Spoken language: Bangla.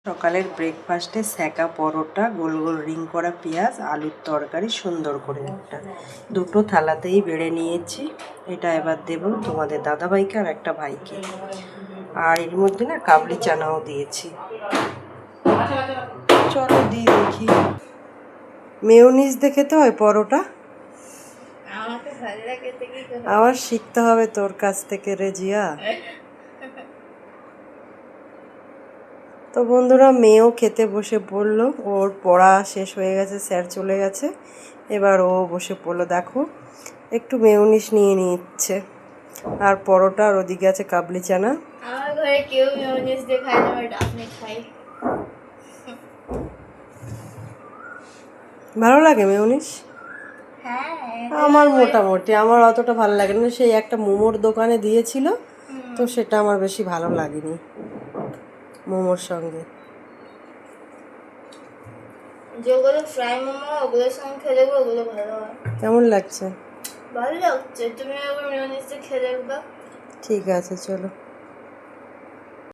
সকালের ব্রেকফাস্টে সেকা পরোটা, গোল গোল রিং করা পেঁয়াজ, আলুর তরকারি সুন্দর করে একটা দুটো থালাতেই বেড়ে নিয়েছি। এটা এবার দেব তোমাদের দাদাভাইকে আর একটা ভাইকে। আর এর মধ্যে না কাবলি চানাও দিয়েছি। চলো দিই দেখি। মেয়োনিজ দেখে তো হয় পরোটা। আবার শিখতে হবে তোর কাছ থেকে রে জিয়া। তো বন্ধুরা, মেয়েও খেতে বসে পড়লো। ওর পড়া শেষ হয়ে গেছে, স্যার চলে গেছে, এবার ও বসে পড়লো। দেখো একটু মেয়োনিজ নিয়ে নিচ্ছে। আর পরোটা, আর ওদিকে আছে কাবলি চানা। আমার ঘরে কেউ মেয়োনিজ দিয়ে খায় না, বাট আপনি খাই। ভালো লাগে মেয়োনিজ? হ্যাঁ, আমার মোটামুটি, আমার অতটা ভালো লাগে না। সেই একটা মোমোর দোকানে দিয়েছিল, তো সেটা আমার বেশি ভালো লাগেনি মোমোর সঙ্গে। যেগুলো ফ্রাই মোমো ওগুলোর সঙ্গে খেলে ওগুলো ভালো হয়। কেমন লাগছে? ভালো লাগছে, তুমি একবার মেয়োনিজ দিয়ে খেলে একবার। ঠিক আছে, চলো।